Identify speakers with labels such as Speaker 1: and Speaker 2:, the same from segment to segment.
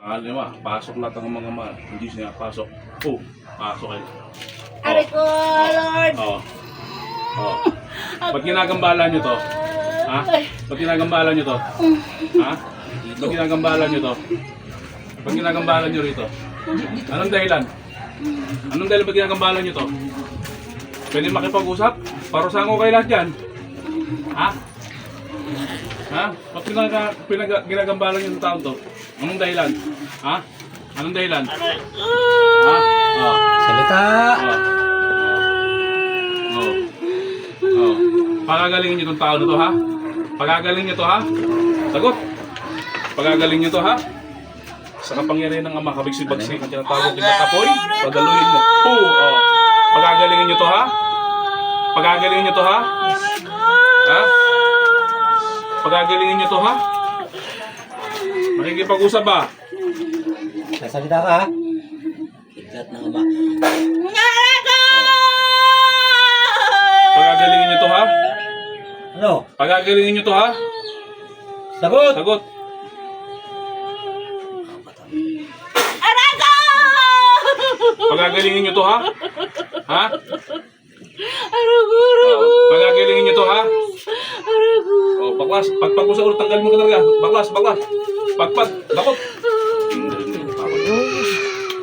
Speaker 1: Alam mo, pasok lahat ng mga hindi siya pasok. Oh, pasok kayo.
Speaker 2: Aray ko, Lord.
Speaker 1: Oo. Oo. Ba't ginagambala nyo to? Ha? Ba't ginagambala nyo to? Ha? Ba't ginagambala nyo to? Ba't ginagambala nyo rito? Anong dahilan? Anong dahilan ba't ginagambala nyo to? Pwede makipag-usap? Parusahan ko kayo lahat dyan. Ha? Ha? Ba't ginagambala nyo ng taon to? Anong dahilan? Ha? Anong dahilan? Ha? Oh.
Speaker 3: Salita!
Speaker 1: Oh. Oh. Pagagalingin niyo itong tao na to, ha? Pagagalingin niyo to, ha? Sagot! Pagagalingin niyo to, ha? Sa kapangyarihan ng Ama, kabigsig-bagsig ang tinatawag yung matapoy, padaluhin mo. Oh. Pagagalingin niyo to, ha? Pagagalingin niyo to, ha? Ha? Pagagalingin niyo to, ha? Makikipag-usap ba?
Speaker 3: Sasalita ka ha? Higlat ng Ama.
Speaker 1: Pagagalingin niyo to, ha?
Speaker 3: Ano?
Speaker 1: Pagagalingin niyo to, ha?
Speaker 3: Sagot!
Speaker 1: Sagot! Pagagalingin niyo to, ha? Ha? Pagagalingin niyo to, ha? Oh, baklas. Pagpag mo sa ulo, tanggal mo ka talaga. Baklas, baklas. Pagpag. Dakot.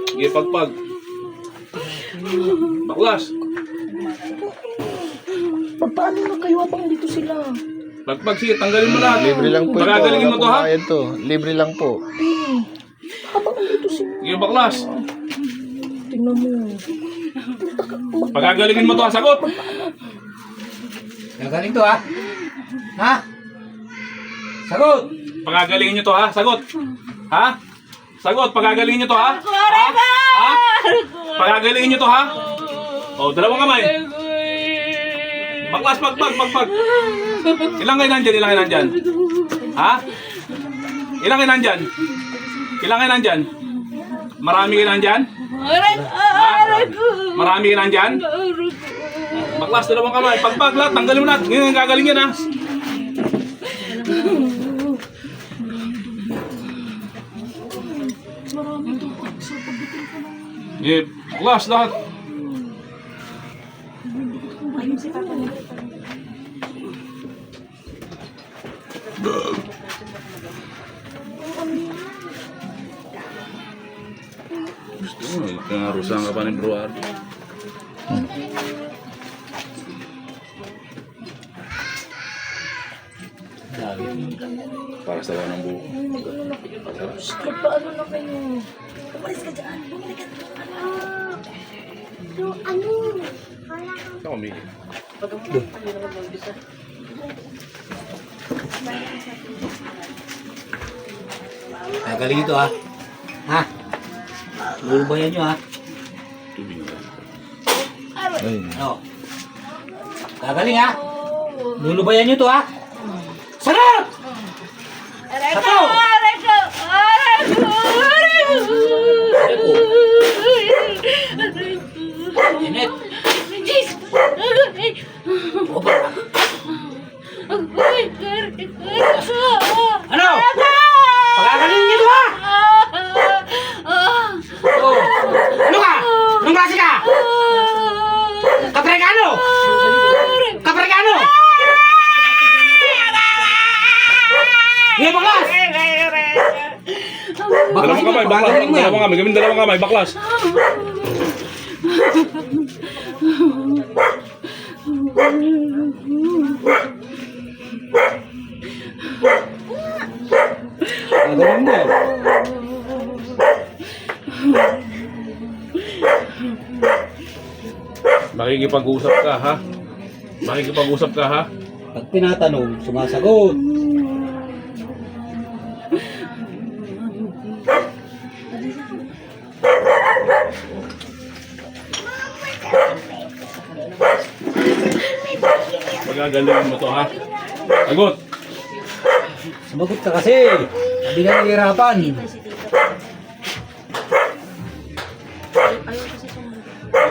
Speaker 1: Sige, pagpag. Baklas.
Speaker 2: Paano na kayo habang dito sila?
Speaker 1: Pagpag, sige, tanggalin mo lahat.
Speaker 4: Libre lang po ito.
Speaker 1: Pagagalingin mo to, ha?
Speaker 4: Bayad to. Libre lang po.
Speaker 2: Habang dito sila.
Speaker 1: Sige, baklas.
Speaker 2: Tingnan mo.
Speaker 1: Pagagalingin mo to, ha? Sagot.
Speaker 3: Gagaling to ha? Ha? Sagot!
Speaker 1: Pagagalingin niyo to, ha? Sagot. Ha? Sagot, pagagalingin niyo to, ha? Ha? Ha? Pagagalingin niyo to, ha? Oh, dalawang kamay. Baklas, pagpag. Ilang kayo nandyan? Ilang kayo nandyan? Ha? Ilang kayo nandyan? Ilang kayo nandyan? Marami kayo nandyan? Ha? Marami kayo nandyan? Baklas, dalawang kamay. Pagpag lahat, tanggalin mo lahat. Ngayon ang gagaling yan, ha? Yeah, baklas lahat. Gusto mo, kangarusan ka pa ni Bro Ardo. Para sa ng buko.
Speaker 2: Paano na kayo? Umalis ka dyan. Bumalik ka dyan. Ano?
Speaker 1: Ito kumigil.
Speaker 3: Gagaling ito ha? Ha? Lulubayan nyo ha?
Speaker 1: Tubig na.
Speaker 4: Ayun.
Speaker 3: Ano? Gagaling ha? Lulubayan nyo to ha? Sagot! Sato! Init! Ano? Pagkakaling nyo to ha? Oh. Ano ka? Anong klase ka? Kapregano? Kapregano? Hindi baklas!
Speaker 1: Dalawang kamay, baklas.
Speaker 3: Pagkakaling mo yan.
Speaker 1: Dalawang kamay, gawin dalawang kamay, baklas.
Speaker 3: Gagaling mo.
Speaker 1: Makikipag-usap ka, ha? Makikipag-usap ka, ha?
Speaker 3: Pag tinatanong, sumasagot.
Speaker 1: Pagagalingin mo to, ha? Sagot!
Speaker 3: Sumagot ka kasi. Hindi ka nahihirapan.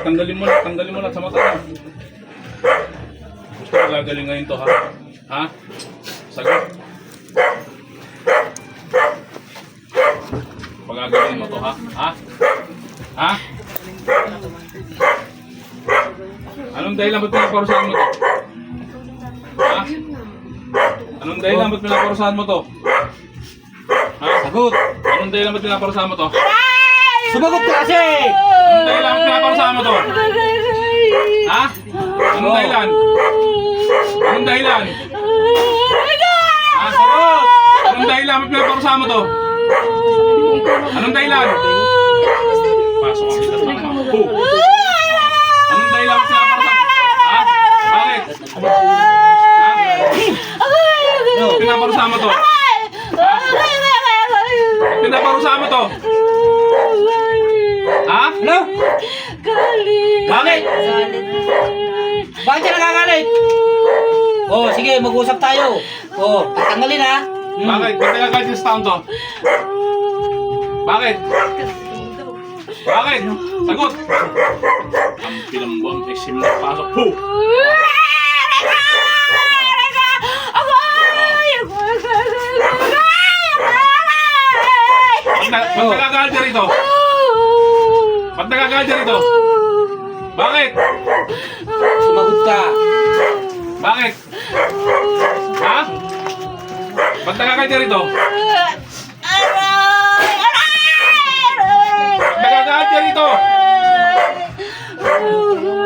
Speaker 1: Tanggalin mo lahat sa mata mo. Gusto ko gagaling ngayon to, ha? Ha? Sagot. Gagawin mo to, ha? Ha? Ha? Anong dahilan ba't pinaparusahan mo to? Ha? Anong dahilan ba't pinaparusahan mo to? Ha?
Speaker 3: Sagot!
Speaker 1: Anong dahilan ba't pinaparusahan mo to?
Speaker 3: Sumagot ka kasi!
Speaker 1: Anong dahilan ba't pinaparusahan mo to? Ha? Anong dahilan? Anong dahilan? Ha? Sagot! Anong dahilan ba't pinaparusahan mo to? Anong dahilan? Pasok ang kita sa mga po. Anong dahilan ba't pinaparusahan? Ha? Bakit? Ha? Pinaparusahan mo to? Ha? Pinaparusahan mo to? Ha?
Speaker 3: Ano?
Speaker 1: Bakit?
Speaker 3: Bakit ka nagagalit? Oh, sige, mag-usap tayo. Oh, tanggalin ha.
Speaker 1: Bakit? Ba't nagagalit yung taon to? Bakit? Bakit? Sagot! Ang pinambang eksim na pasok po! Ba't nagagalit ka rito? Ba't nagagalit ka rito? Bakit?
Speaker 3: Sumagot ka.
Speaker 1: Bakit? Ha? Ba't nagagalit ka rito? Ba't nagagalit ka rito?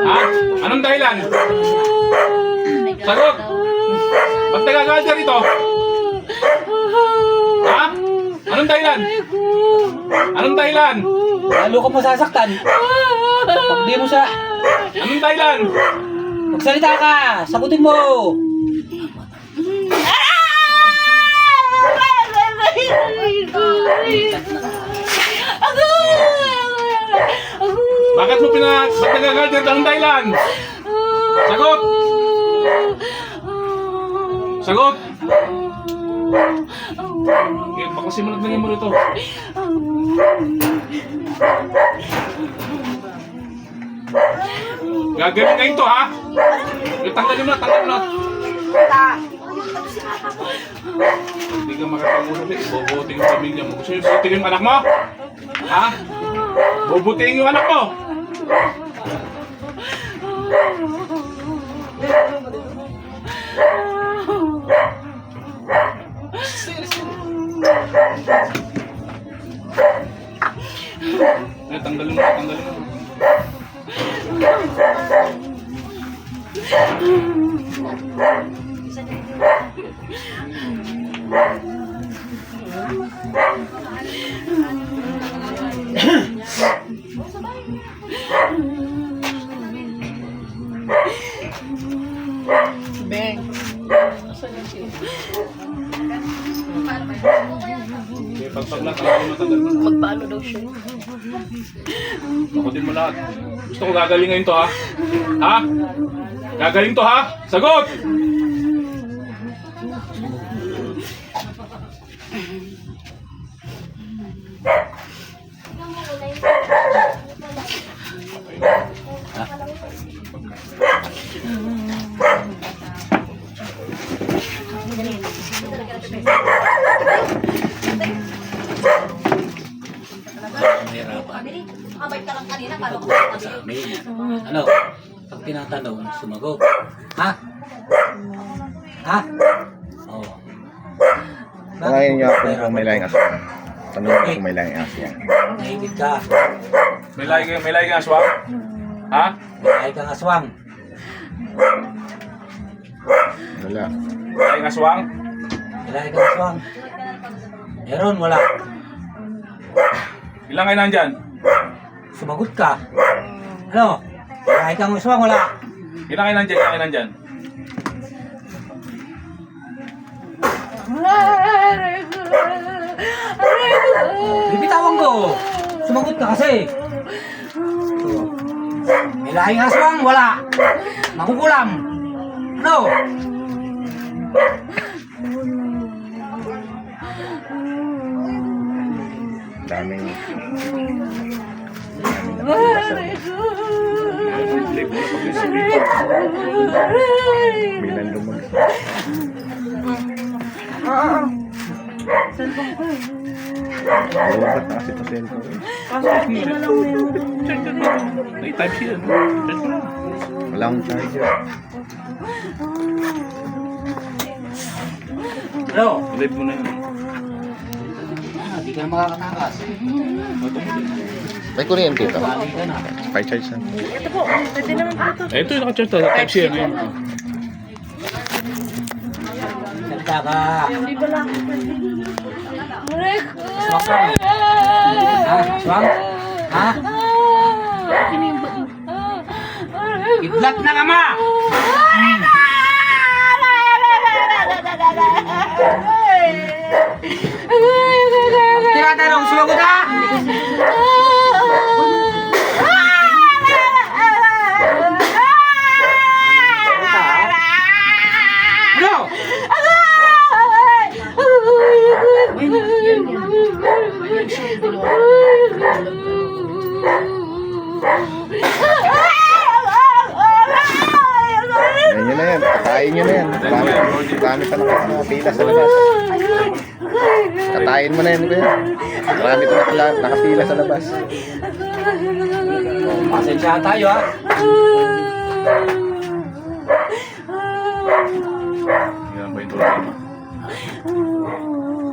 Speaker 1: Ha? Anong dahilan? Sagot! Ba't nagagalit ka rito? Ha? Anong dahilan? Anong dahilan?
Speaker 3: Lalo ka masasaktan. Pag di mo siya,
Speaker 1: Anong dahilan?
Speaker 3: magsalita ka. Sagutin mo.
Speaker 1: Bakit mo ba't nagagalit ka rito? Anong dahilan? Sagot! Sagot! Okay, baka simulat lang mo rito. Gagawin ngayon to, ha? Tanggalin mo na, tanggalin mo na. Hindi ka makapag-usap eh. Bubuting yung pamilya mo. Gusto nyo bubuting yung anak mo? Ha? Bubuting yung anak mo? Tanggalin mo na, tanggalin mo.
Speaker 2: Beng.
Speaker 1: Okay, pagpag na, tanggalin mo, tanggalin mo.
Speaker 2: Magpaano daw siya?
Speaker 1: Sagutin mo lahat. Gusto ko gagaling ngayon to, ha? Ha? Gagaling to, ha? Sagot!
Speaker 5: Makabait ka lang kanina, paano ko
Speaker 3: Sa amin. Ano? Pag tinatanong, sumagot. Ha? Ha? Oo.
Speaker 4: Tangayin niyo ako kung may laing aswang. Tanong niyo kung may laing aswang.
Speaker 3: Naigit ka.
Speaker 1: May lagi kang aswang? Ha?
Speaker 3: May kang aswang.
Speaker 4: Wala.
Speaker 1: May lagi kang aswang?
Speaker 3: May kang aswang. Meron, wala.
Speaker 1: Ilang kayo nandyan?
Speaker 3: Sumagot ka. Ano? May kang aswang, wala.
Speaker 1: Ilang kayo nandyan? Ilang kayo nandyan?
Speaker 3: Bibitawan ko. Sumagot ka kasi. May lahing aswang, wala. Makukulam. Ano?
Speaker 4: Daming... Bilang lumag. Lubat na kasi ito cellphone.
Speaker 2: Hindi na lang meron.
Speaker 1: Check ka na. May type C yan. Check mo na.
Speaker 4: Wala akong charger.
Speaker 3: Hello?
Speaker 1: Live mo na yun.
Speaker 3: Hindi ka na makakatakas.
Speaker 1: Ito mo din.
Speaker 4: May kuryente ito.
Speaker 3: Bali ka na.
Speaker 4: Fire charge na.
Speaker 2: Ito po, pwede naman po ito.
Speaker 1: Eh, ito yung naka-charge to. Type C yan. Ayun.
Speaker 3: Salita ka.
Speaker 2: Hindi ba lang pwede?
Speaker 3: Swak ka. Ha? Swak? Ha? Kidlat na ka ma! Tinatanong, sumagot ka! Ano?
Speaker 4: Yan yun na yan. Katayin nyo na yan. Marami pa nakapila sa labas. Katayin mo na yan, kuya. Marami pa nakapila sa labas.
Speaker 3: Pasensya tayo ha.
Speaker 1: Yan ba yung tulad mo?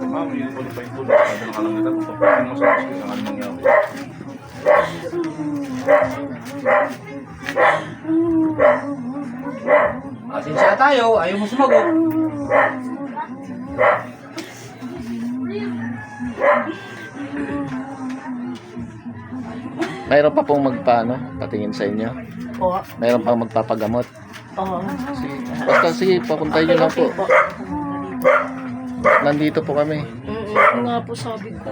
Speaker 1: Ma'am, yun po pa yung tulad. Sabi ng alam nila. Pagpapin mo sa hospital ang anong nangyari.
Speaker 3: Pasensya tayo, ayaw mo sumagot.
Speaker 4: Mayroon pa pong patingin sa inyo.
Speaker 2: Oo.
Speaker 4: Mayroon pang magpapagamot.
Speaker 2: Oo.
Speaker 4: Basta sige, papuntahin nyo lang po. Nandito po kami.
Speaker 2: Oo nga po sabi ko.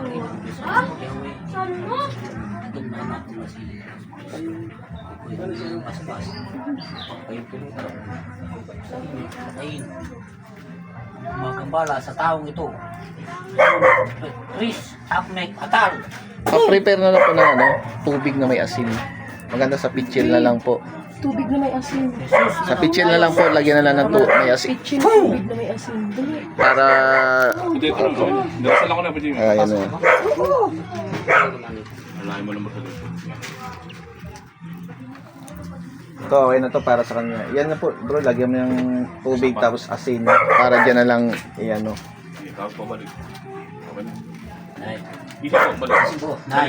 Speaker 3: Magkabala sa taong ito. Chris, Akmek, Atal.
Speaker 4: Pa-prepare na lang po ng tubig na may asin. Maganda sa pitchil na lang po.
Speaker 2: Tubig na may asin.
Speaker 4: Sa pitchil na lang po, lagyan na lang ng may asin.
Speaker 2: Pitchin tubig na may asin. Dali.
Speaker 4: Para,
Speaker 1: Hindi, ito lang. Darasal ako na pa dyan.
Speaker 4: ayan na.
Speaker 1: Alahin mo naman sa dito.
Speaker 4: Ito, okay na to para sa kanya. Yan na po, bro, lagyan mo yung tubig tapos asin. Para dyan na lang, iyan o.
Speaker 1: Tapos pabalik. Okay na.
Speaker 3: Nay,
Speaker 1: Isa po, balik.
Speaker 3: sibo. Nay.